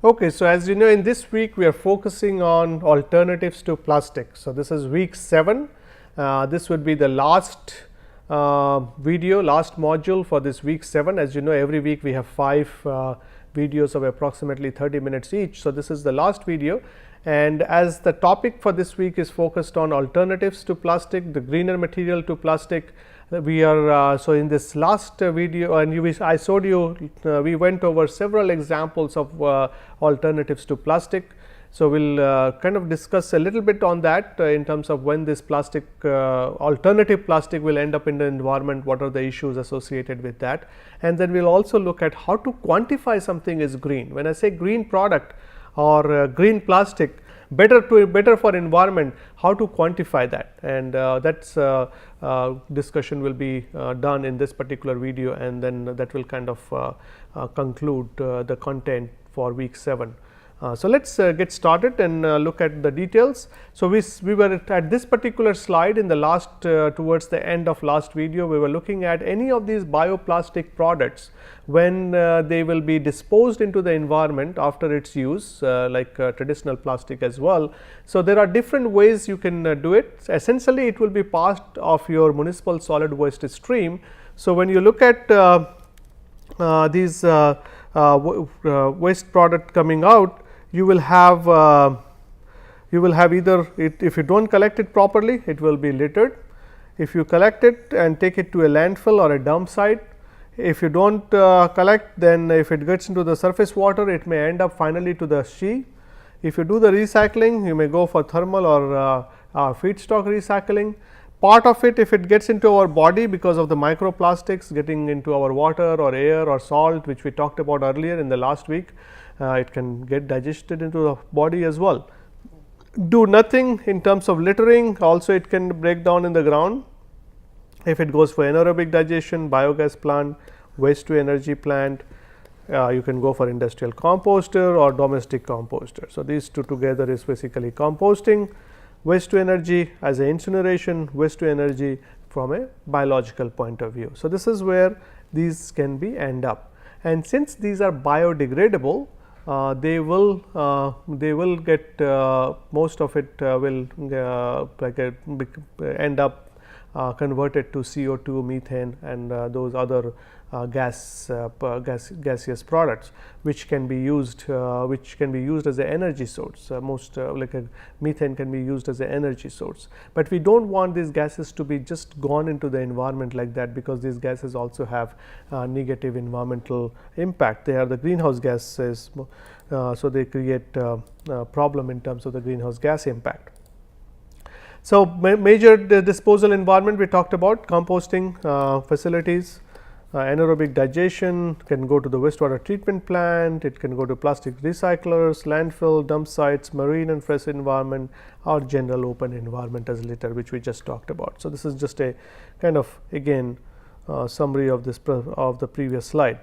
Okay, so as you know, in this week we are focusing on alternatives to plastic. So, this is week 7. This would be the last video, last module for this week 7. As you know, every week we have 5 videos of approximately 30 minutes each. So, this is the last video, and as the topic for this week is focused on alternatives to plastic, the greener material to plastic. We are so in this last video, and I showed you we went over several examples of alternatives to plastic. So, we will kind of discuss a little bit on that in terms of when this plastic alternative plastic will end up in the environment, what are the issues associated with that, and then we will also look at how to quantify something as green. When I say green product or green plastic, better for environment, how to quantify that, and that's discussion will be done in this particular video, and then that will kind of conclude the content for week 7. So, let us get started and look at the details. So, we were at this particular slide in the last towards the end of last video, we were looking at any of these bioplastic products when they will be disposed into the environment after its use, like traditional plastic as well. So, there are different ways you can do it. Essentially, it will be part of your municipal solid waste stream. So, when you look at these waste product coming out, you will have either if you do not collect it properly, it will be littered. If you collect it and take it to a landfill or a dump site, if you do not collect, then if it gets into the surface water, it may end up finally to the sea. If you do the recycling, you may go for thermal or feedstock recycling. Part of it, if it gets into our body because of the microplastics getting into our water or air or salt, which we talked about earlier in the last week, it can get digested into the body as well. Do nothing in terms of littering, also it can break down in the ground. If it goes for anaerobic digestion, biogas plant, waste to energy plant, you can go for industrial composter or domestic composter. So, these two together is basically composting, waste to energy as a incineration, waste to energy from a biological point of view. So, this is where these can be end up, and since these are biodegradable, they will get most of it will end up converted to CO2, methane, and those other gaseous products, which can be used as an energy source. Most like methane can be used as an energy source, but we do not want these gases to be just gone into the environment like that, because these gases also have negative environmental impact. They are the greenhouse gases, so they create problem in terms of the greenhouse gas impact. So, major disposal environment we talked about: composting facilities, anaerobic digestion can go to the wastewater treatment plant, it can go to plastic recyclers, landfill, dump sites, marine and fresh environment, or general open environment as litter, which we just talked about. So, this is just a kind of again summary of this of the previous slide.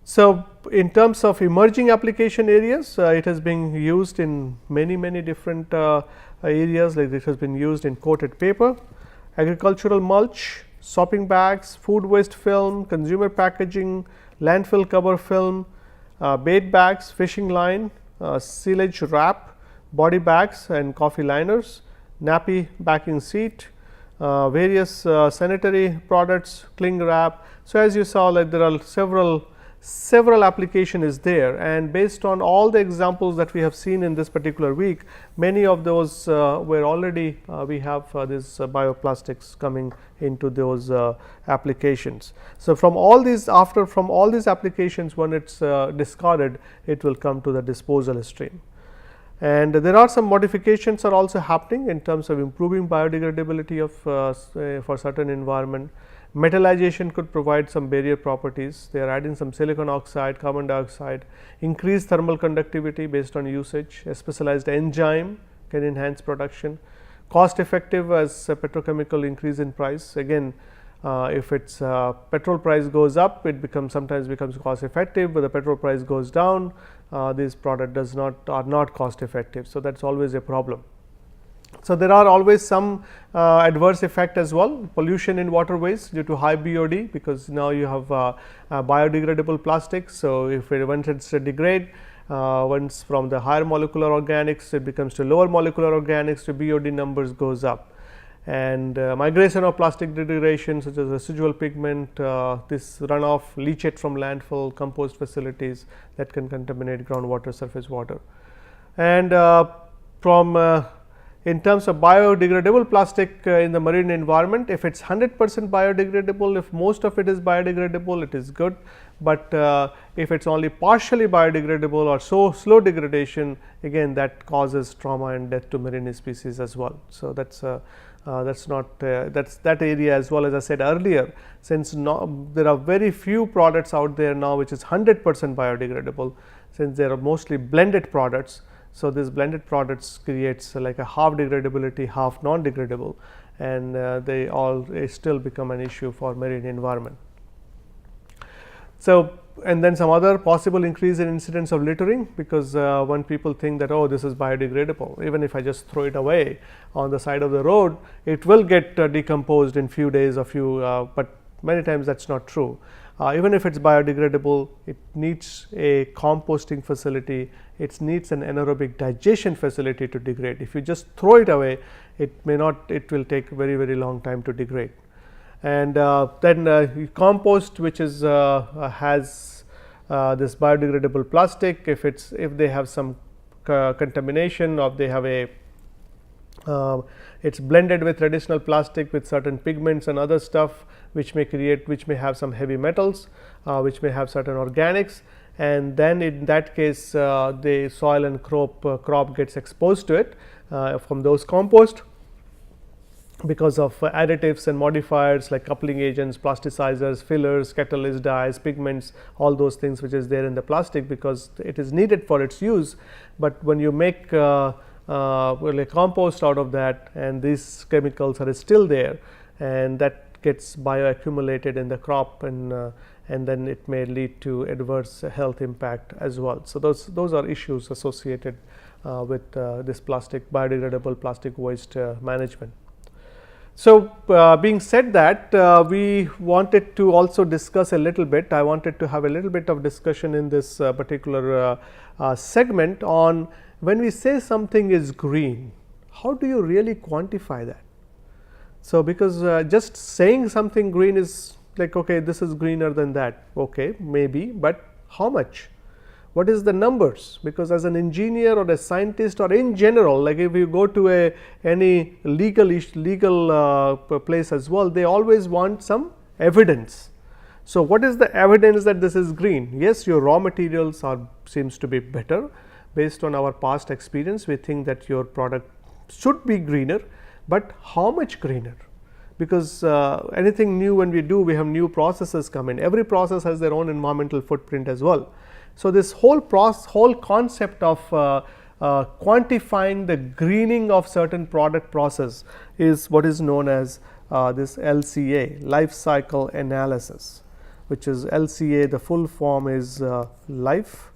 So, in terms of emerging application areas, it has been used in many different areas, like it has been used in coated paper, agricultural mulch, shopping bags, food waste film, consumer packaging, landfill cover film, bait bags, fishing line, silage wrap, body bags and coffee liners, nappy backing seat, various sanitary products, cling wrap. So, as you saw, like there are several application is there, and based on all the examples that we have seen in this particular week, many of those were already we have these bioplastics coming into those applications. So, from all these applications, when it is discarded, it will come to the disposal stream. And there are some modifications are also happening in terms of improving biodegradability of for certain environment. Metallization could provide some barrier properties. They are adding some silicon oxide, carbon dioxide, increased thermal conductivity based on usage. A specialized enzyme can enhance production. Cost effective as a petrochemical increase in price. Again, If its petrol price goes up, it sometimes becomes cost effective, but the petrol price goes down, this product are not cost effective. So, that is always a problem. So, there are always some adverse effect as well, pollution in waterways due to high BOD, because now you have biodegradable plastics. So, if once it degrade, once from the higher molecular organics, it becomes to lower molecular organics, the BOD numbers goes up. And migration of plastic degradation such as residual pigment, this runoff, leachate from landfill, compost facilities that can contaminate groundwater, surface water. And from in terms of biodegradable plastic in the marine environment, if it is 100% biodegradable, if most of it is biodegradable, it is good, but if it is only partially biodegradable or so slow degradation, again that causes trauma and death to marine species as well. So, that is not that area as well. As I said earlier, since there are very few products out there now which is 100% biodegradable, since they are mostly blended products. So, these blended products creates like a half degradability, half non degradable, and they all still become an issue for marine environment. So, and then some other possible increase in incidence of littering, because when people think that, oh, this is biodegradable, even if I just throw it away on the side of the road, it will get decomposed in few days or few, but many times that is not true. Even if it is biodegradable, it needs a composting facility, it needs an anaerobic digestion facility to degrade. If you just throw it away, it may not, it will take very, very long time to degrade. And then compost, which is has this biodegradable plastic, if they have some contamination, or they have a it's blended with traditional plastic with certain pigments and other stuff, which may have some heavy metals, which may have certain organics, and then in that case the soil and crop gets exposed to it from those compost, because of additives and modifiers like coupling agents, plasticizers, fillers, catalyst dyes, pigments, all those things which is there in the plastic, because it is needed for its use. But when you make a compost out of that, and these chemicals are still there, and that gets bioaccumulated in the crop, and then it may lead to adverse health impact as well. So, those are issues associated with this biodegradable plastic waste management. So, being said that, we wanted to also discuss a little bit, I wanted to have a little bit of discussion in this particular segment on when we say something is green, how do you really quantify that? So, because just saying something green is like, okay, this is greener than that, okay, maybe, but how much? What is the numbers? Because as an engineer or a scientist, or in general, like if you go to any legal place as well, they always want some evidence. So, what is the evidence that this is green? Yes, your raw materials seems to be better. Based on our past experience, we think that your product should be greener, but how much greener? Because anything new when we do, we have new processes come in. Every process has their own environmental footprint as well. So, this whole concept of quantifying the greening of certain product process is what is known as this LCA, life cycle analysis, which is LCA, the full form is life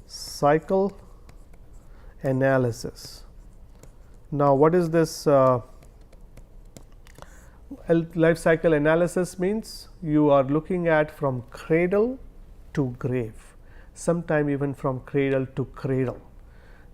cycle analysis. Now, what is this life cycle analysis means? You are looking at from cradle to grave, sometime even from cradle to cradle.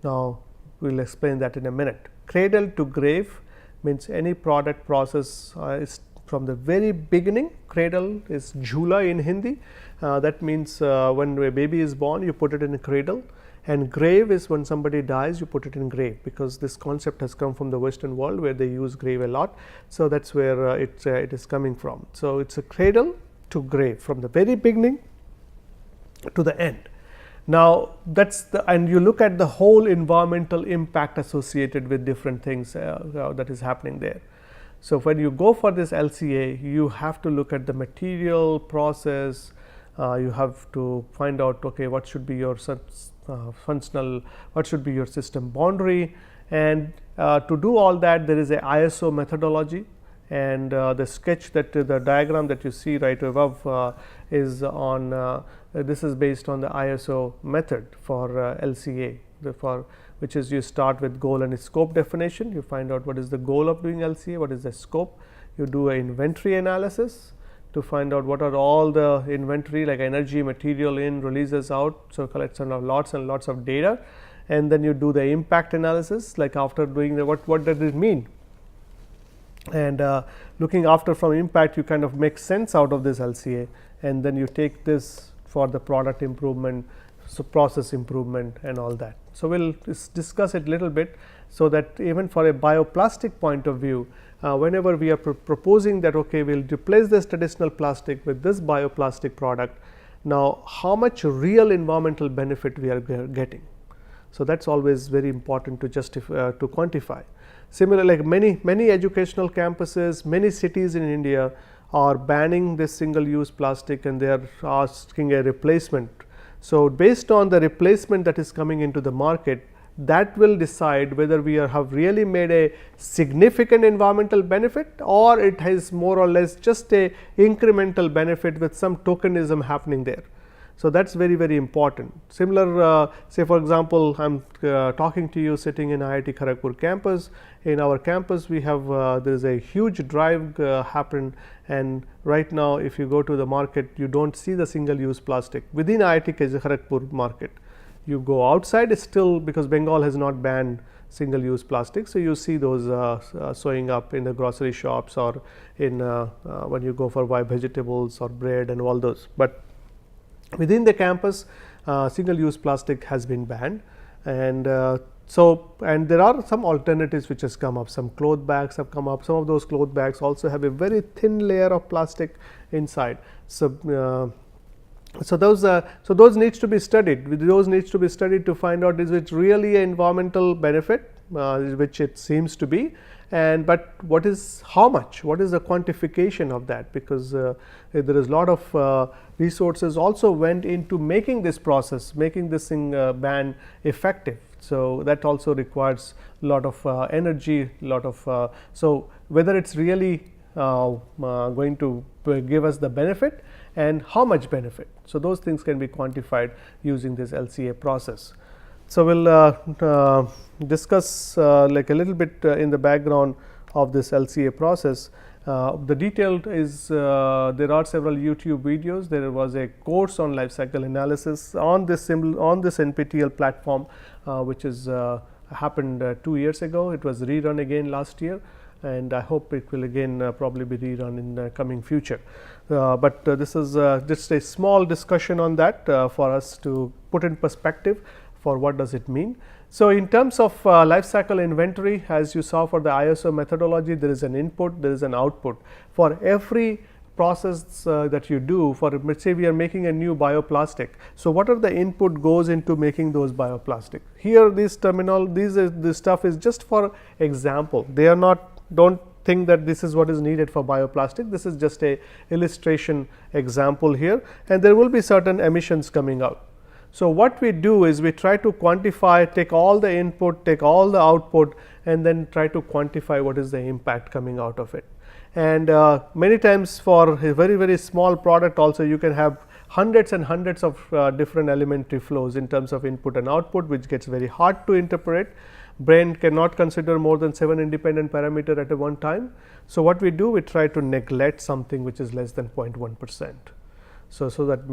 Now, we will explain that in a minute. Cradle to grave means any product process is from the very beginning. Cradle is jhula in Hindi, that means when a baby is born, you put it in a cradle, and grave is when somebody dies, you put it in grave, because this concept has come from the Western world where they use grave a lot. So, that is where it is coming from. So, it is a cradle to grave from the very beginning to the end. Now, and you look at the whole environmental impact associated with different things that is happening there. So, when you go for this LCA, you have to look at the material process, you have to find out, okay, what should be your functional, what should be your system boundary, and to do all that there is a ISO methodology, and the sketch that the diagram that you see right above is on this is based on the ISO method for LCA, which is you start with goal and scope definition. You find out what is the goal of doing LCA, what is the scope. You do an inventory analysis to find out what are all the inventory like energy, material in, releases out. So, collects lots and lots of data, and then you do the impact analysis, like after doing the what does it mean, and looking after from impact, you kind of make sense out of this LCA, and then you take this for the product improvement, so process improvement and all that. So, we will discuss it little bit, so that even for a bioplastic point of view, whenever we are proposing that okay, we will replace this traditional plastic with this bioplastic product, now how much real environmental benefit we are getting. So, that is always very important to justify to quantify. Similarly, like many educational campuses, many cities in India are banning this single use plastic, and they are asking a replacement. So, based on the replacement that is coming into the market, that will decide whether we have really made a significant environmental benefit, or it has more or less just a incremental benefit with some tokenism happening there. So, that is very important. Similar say for example, I am talking to you sitting in IIT Kharagpur campus. In our campus we have there is a huge drive happen, and right now if you go to the market, you do not see the single use plastic within IIT Kharagpur market. You go outside, it's still, because Bengal has not banned single use plastic. So, you see those showing up in the grocery shops, or in when you go for buy vegetables or bread and all those, but within the campus single use plastic has been banned. And and there are some alternatives which has come up. Some cloth bags have come up. Some of those cloth bags also have a very thin layer of plastic inside. So, those needs to be studied. Those needs to be studied to find out, is it really an environmental benefit, which it seems to be, and but what is, how much, what is the quantification of that, because there is a lot of resources also went into making this process, making this thing ban effective. So, that also requires a lot of energy, lot of so whether it's really going to give us the benefit and how much benefit. So, those things can be quantified using this LCA process. So, we will discuss like a little bit in the background of this LCA process. The detailed is there are several YouTube videos. There was a course on life cycle analysis on this NPTEL platform, which is happened 2 years ago. It was rerun again last year, and I hope it will again probably be rerun in the coming future. But this is just a small discussion on that for us to put in perspective for what does it mean. So, in terms of life cycle inventory, as you saw for the ISO methodology, there is an input, there is an output. For every process that you do, for let's say we are making a new bioplastic. So, what are the input goes into making those bioplastic? Here this this stuff is just for example. They are not, don't think that this is what is needed for bioplastic. This is just a illustration example here, and there will be certain emissions coming out. So, what we do is we try to quantify, take all the input, take all the output, and then try to quantify what is the impact coming out of it. And many times for a very small product also, you can have hundreds and hundreds of different elementary flows in terms of input and output, which gets very hard to interpret. Brain cannot consider more than 7 independent parameter at a one time. So, what we do, we try to neglect something which is less than 0.1%. So, that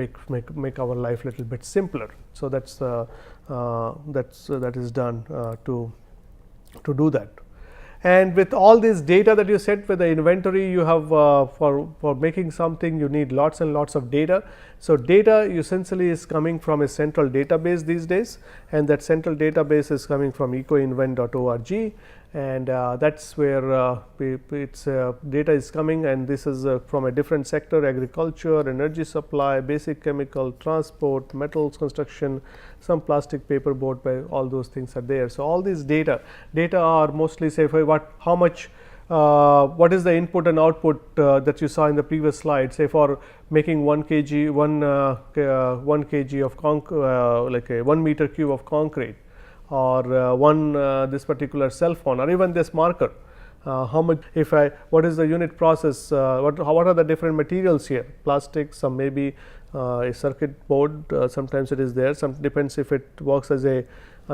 make our life little bit simpler. So, that is done to do that. And with all this data that you set with the inventory, you have for making something, you need lots and lots of data. So, data essentially is coming from a central database these days, and that central database is coming from ecoinvent.org, and that is where its data is coming, and this is from a different sector: agriculture, energy supply, basic chemical, transport, metals, construction, some plastic, paper board, all those things are there. So, all these data are mostly say for how much what is the input and output that you saw in the previous slide. Say for making 1 kg, 1 kg of like a 1 meter cube of concrete, or this particular cell phone, or even this marker. how much, what is the unit process, what are the different materials here, plastic, some maybe a circuit board, sometimes it is there, some depends if it works as a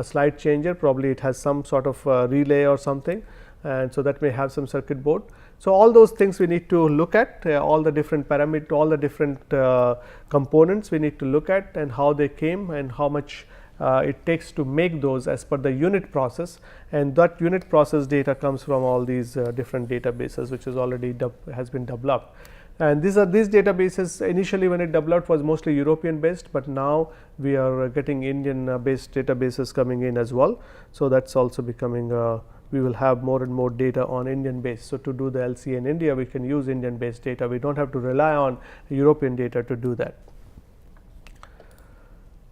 slide changer, probably it has some sort of relay or something, and so that may have some circuit board. So, all those things we need to look at, all the different parameter, all the different components we need to look at, and how they came and how much it takes to make those as per the unit process, and that unit process data comes from all these different databases which is already has been developed. And these databases, initially when it developed was mostly European based, but now we are getting Indian based databases coming in as well. So, that is also becoming we will have more and more data on Indian based. So, to do the LCA in India, we can use Indian based data, we do not have to rely on European data to do that.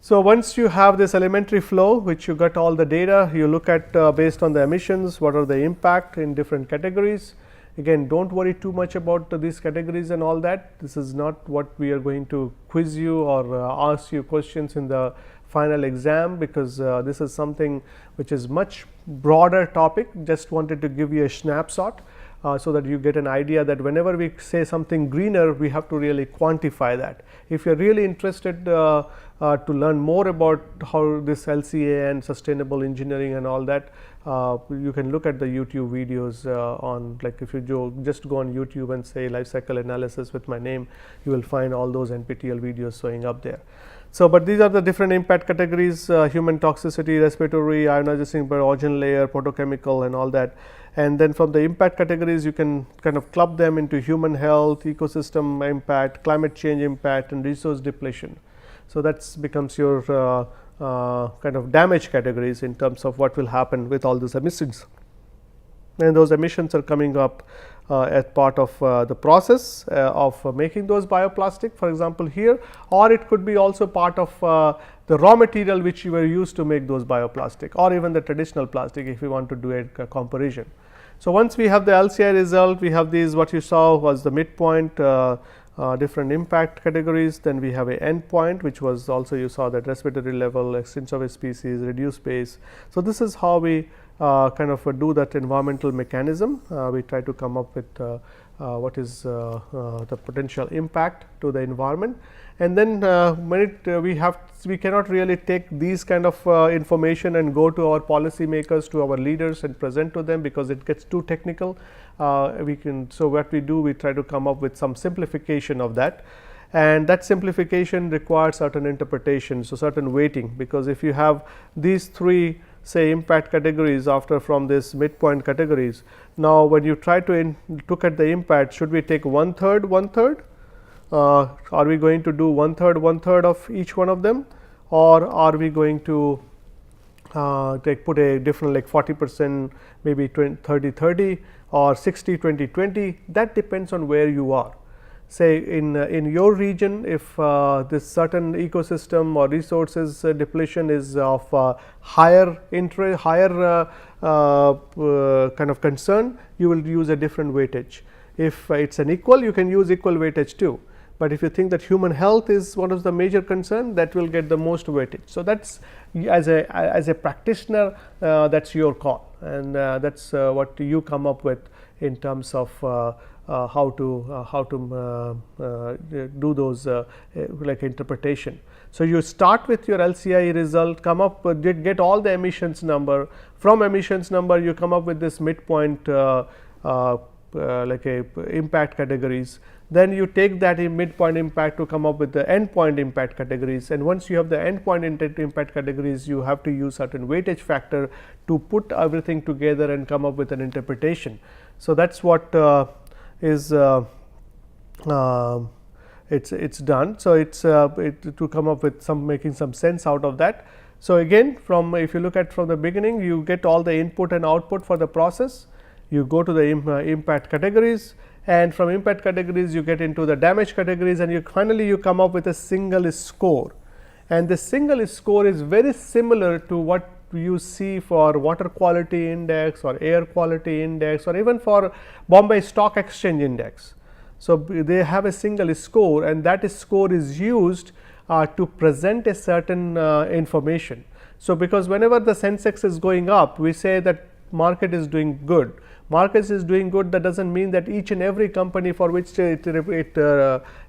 So, once you have this elementary flow, which you got all the data, you look at based on the emissions, what are the impact in different categories. Again, do not worry too much about these categories and all that. This is not what we are going to quiz you or ask you questions in the final exam, because this is something which is much broader topic. Just wanted to give you a snapshot. So that you get an idea that whenever we say something greener, we have to really quantify that. If you are really interested to learn more about how this LCA and sustainable engineering and all that, you can look at the YouTube videos on, like if you just go on YouTube and say life cycle analysis with my name, you will find all those NPTEL videos showing up there. So, but these are the different impact categories: human toxicity, respiratory, ionizing by ozone layer, photochemical and all that. And then from the impact categories, you can kind of club them into human health, ecosystem impact, climate change impact and resource depletion. So, that becomes your kind of damage categories in terms of what will happen with all these emissions, and those emissions are coming up as part of the process of making those bioplastic, for example here, or it could be also part of the raw material which you were used to make those bioplastic, or even the traditional plastic if you want to do a comparison. So, once we have the LCI result, we have these, what you saw was the midpoint, different impact categories, then we have a endpoint, which was also you saw that respiratory level, extent of a species, reduced space. So, this is how we kind of do that environmental mechanism. We try to come up with what is the potential impact to the environment, and then when we cannot really take these kind of information and go to our policy makers, to our leaders and present to them, because it gets too technical. So what we do, we try to come up with some simplification of that, and that simplification requires certain interpretation, so certain weighting, because if you have these three, say, impact categories after from this midpoint categories, now when you try to look at the impact, should we take 1/3, 1/3? Are we going to do 1/3, 1/3 of each one of them, or are we going to put a different like 40%, maybe 30/30 or 60/20/20? That depends on where you are. Say in your region, if this certain ecosystem or resources depletion is of higher interest, higher kind of concern, you will use a different weightage. If it is an equal, you can use equal weightage too. But if you think that human health is one of the major concern, that will get the most weightage. So, that is as a practitioner, that is your call, and that is what you come up with in terms of how to do those like interpretation. So, you start with your LCI result, come up with get all the emissions number. From emissions number, you come up with this midpoint like a impact categories. Then you take that midpoint impact to come up with the endpoint impact categories, and once you have the endpoint impact categories, you have to use certain weightage factor to put everything together and come up with an interpretation. So, that is what is it's done. So, it's to come up with making some sense out of that. So, again, if you look at from the beginning, you get all the input and output for the process, you go to the impact categories, and from impact categories you get into the damage categories, and finally you come up with a single score, and the single score is very similar to what you see for water quality index or air quality index, or even for Bombay Stock Exchange index. So, they have a single score, and that score is used to present a certain information. So, because whenever the Sensex is going up, we say that market is doing good. Market is doing good, that does not mean that each and every company for which it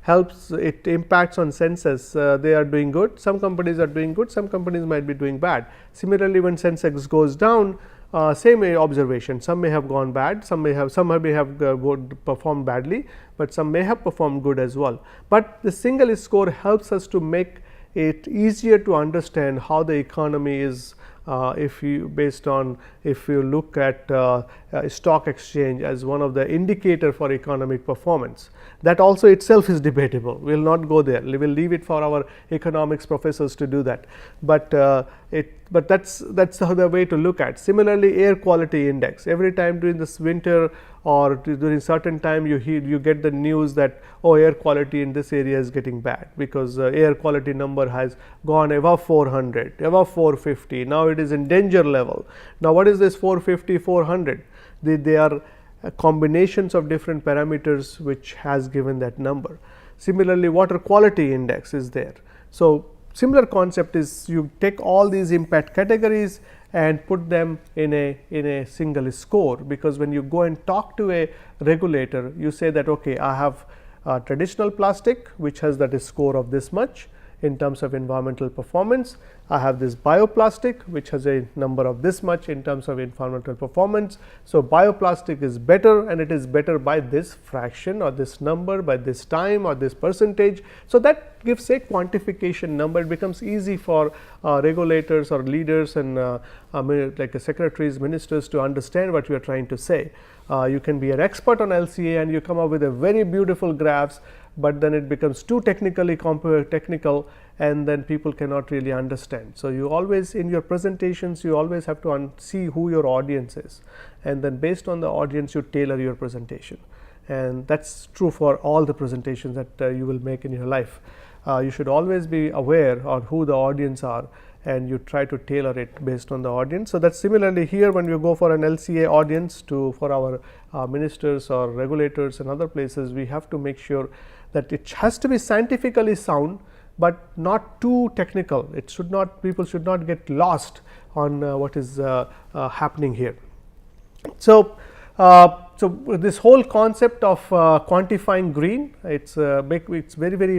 helps, it impacts on Sensex, they are doing good. Some companies are doing good, some companies might be doing bad. Similarly, when Sensex goes down, same observation, some may have gone bad, some may have performed badly, but some may have performed good as well. But the single score helps us to make it easier to understand how the economy is, if you look at stock exchange as one of the indicator for economic performance. That also itself is debatable. We will not go there. We will leave it for our economics professors to do that. But that's the way to look at. Similarly, air quality index. Every time during this winter or during certain time, you get the news that, oh, air quality in this area is getting bad, because air quality number has gone above 400, above 450. Now it is in danger level. Now what is this 450, 400? They are combinations of different parameters which has given that number. Similarly, water quality index is there. So similar concept is, you take all these impact categories and put them in a single score, because when you go and talk to a regulator, you say that, okay, I have traditional plastic which has that score of this much in terms of environmental performance. I have this bioplastic which has a number of this much in terms of environmental performance. So bioplastic is better, and it is better by this fraction or this number, by this time or this percentage. So that gives a quantification number. It becomes easy for regulators or leaders and like secretaries, ministers to understand what you are trying to say. You can be an expert on LCA and you come up with a very beautiful graphs, but then it becomes too technical, and then people cannot really understand. So you always, in your presentations, you always have to see who your audience is, and then based on the audience you tailor your presentation. And that's true for all the presentations that you will make in your life. You should always be aware of who the audience are, and you try to tailor it based on the audience. So that's similarly here, when you go for an LCA audience for our ministers or regulators and other places, we have to make sure that it has to be scientifically sound, but not too technical. It should not, people should not get lost on what is happening here. So this whole concept of quantifying green, it's very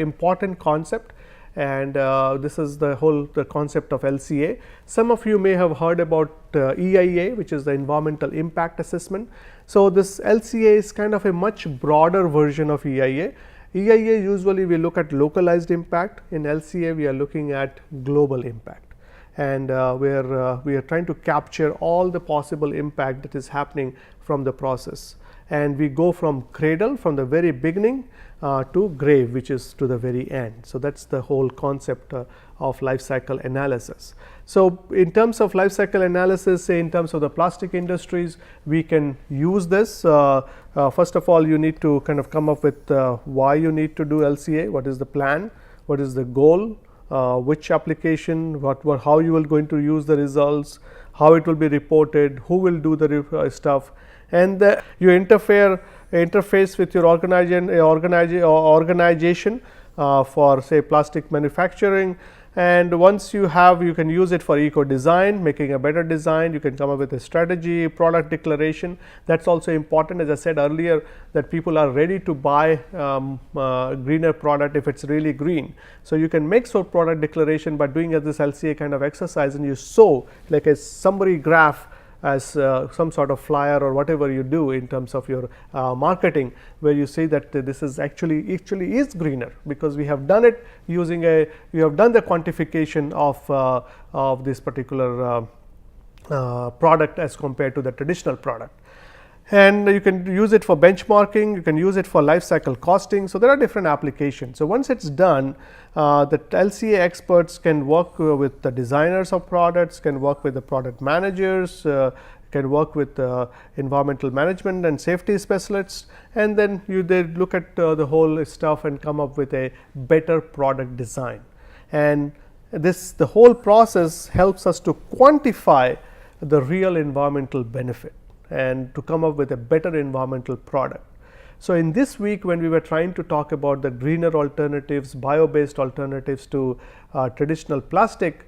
important concept, and this is the concept of LCA. Some of you may have heard about EIA, which is the environmental impact assessment. So this LCA is kind of a much broader version of EIA. EIA usually we look at localized impact. In LCA we are looking at global impact, and where we are trying to capture all the possible impact that is happening from the process, and we go from cradle, from the very beginning, to grave, which is to the very end. So that's the whole concept of life cycle analysis. So in terms of life cycle analysis, say in terms of the plastic industries, we can use this. First of all, you need to kind of come up with why you need to do LCA, what is the plan, what is the goal, which application, how you will going to use the results, how it will be reported, who will do the stuff, and you interface with your organization for say plastic manufacturing. And once you can use it for eco design, making a better design. You can come up with a strategy, product declaration. That's also important, as I said earlier, that people are ready to buy greener product if it's really green. So you can make product declaration by doing this LCA kind of exercise, and you show like a summary graph as some sort of flyer or whatever you do in terms of your marketing, where you say that this is actually is greener, because we have done it using we have done the quantification of this particular product as compared to the traditional product. And you can use it for benchmarking, you can use it for life cycle costing. So there are different applications. So once it's done, the LCA experts can work with the designers of products, can work with the product managers, can work with environmental management and safety specialists, and then they look at the whole stuff and come up with a better product design. And the whole process helps us to quantify the real environmental benefit and to come up with a better environmental product. So in this week, when we were trying to talk about the greener alternatives, bio-based alternatives to traditional plastic,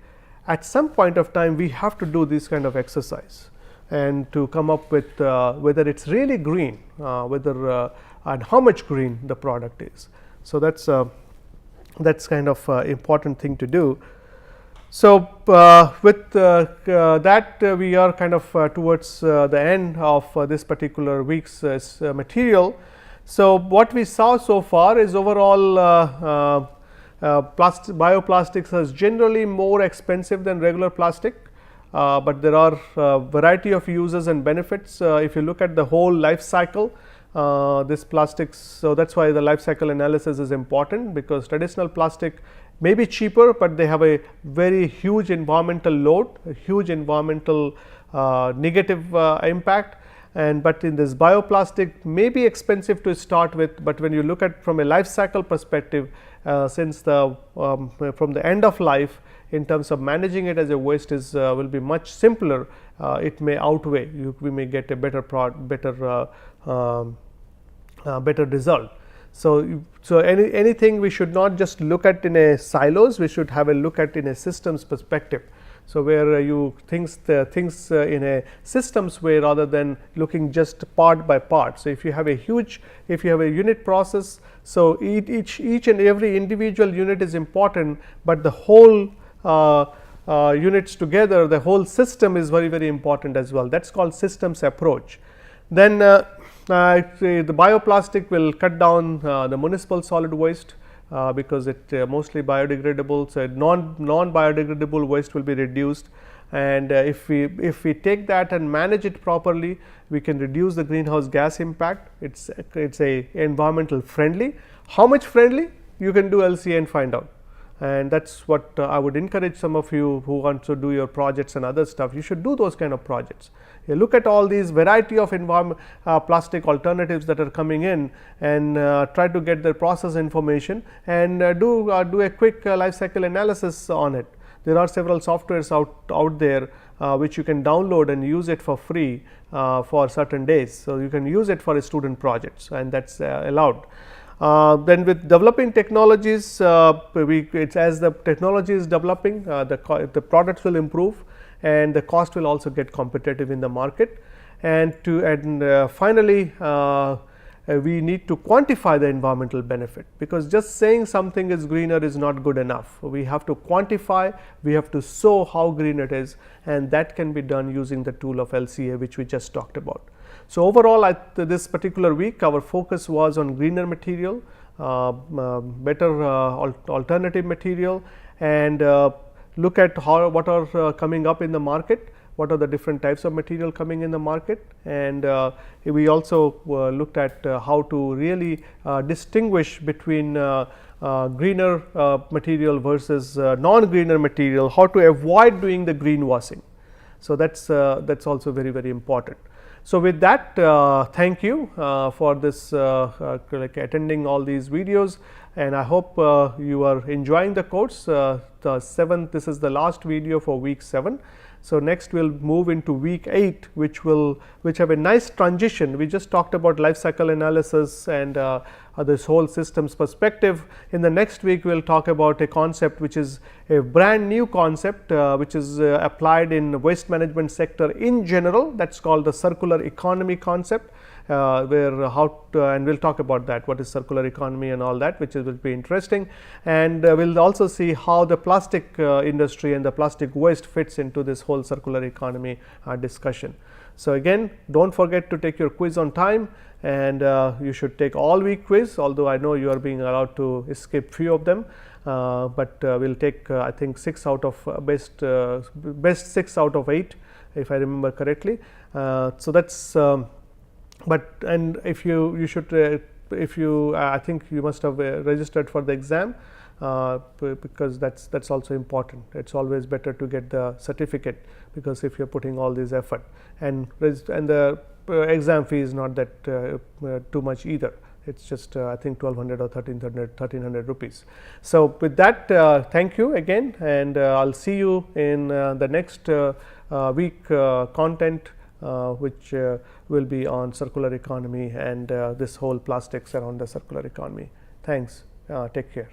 at some point of time we have to do this kind of exercise. and to come up with whether it's really green, whether and how much green the product is. So that's kind of important thing to do. So with that we are kind of towards the end of this particular week's material. So what we saw so far is overall bioplastics is generally more expensive than regular plastic, but there are variety of uses and benefits. If you look at the whole life cycle, this plastics, so that's why the life cycle analysis is important, because traditional plastic may be cheaper, but they have a very huge environmental load, a huge environmental negative impact. And but in this bioplastic may be expensive to start with, but when you look at from a life cycle perspective, since the from the end of life, in terms of managing it as a waste is will be much simpler, it may outweigh, we may get a better better result. So anything we should not just look at in a silos, we should have a look at in a systems perspective. So where you things in a systems way rather than looking just part by part. So if you have a unit process, so each and every individual unit is important, but the whole units together, the whole system is very important as well. That's called systems approach. Then the bioplastic will cut down the municipal solid waste, because it mostly biodegradable. So non biodegradable waste will be reduced, and if we take that and manage it properly, we can reduce the greenhouse gas impact. It's a environmental friendly. How much friendly? You can do LCA and find out. And that's what I would encourage some of you who want to do your projects and other stuff. You should do those kind of projects. You look at all these variety of plastic alternatives that are coming in, and try to get their process information, and do a quick life cycle analysis on it. There are several softwares out there which you can download and use it for free for certain days. So you can use it for a student projects, and that's allowed. Then with developing technologies, it's as the technology is developing, the products will improve, and the cost will also get competitive in the market. And finally, we need to quantify the environmental benefit, because just saying something is greener is not good enough. We have to quantify, we have to show how green it is, and that can be done using the tool of LCA, which we just talked about. So overall, at this particular week, our focus was on greener material, better alternative material, and look at what are coming up in the market, what are the different types of material coming in the market, and we also looked at how to really distinguish between greener material versus non-greener material, how to avoid doing the greenwashing. So that's also very important. So with that, thank you for this attending all these videos, and I hope you are enjoying the course. This is the last video for week 7. So next we'll move into week 8, which have a nice transition. We just talked about life cycle analysis and this whole systems perspective. In the next week, we'll talk about a concept which is a brand new concept, which is applied in waste management sector in general. That's called the circular economy concept, and we'll talk about that, what is circular economy and all that, which will be interesting. And we'll also see how the plastic industry and the plastic waste fits into this whole circular economy discussion. So again, don't forget to take your quiz on time, and you should take all week quiz, although I know you are being allowed to skip few of them, but we'll take I think 6 out of best 6 out of 8, if I remember correctly. So that's and if you should I think you must have registered for the exam, because that's also important. It's always better to get the certificate, because if you're putting all this effort, and the exam fee is not that too much either. It's just I think 1200 or 1300 rupees. So with that, thank you again, and I'll see you in the next week content, which will be on circular economy and this whole plastics around the circular economy. Thanks. Take care.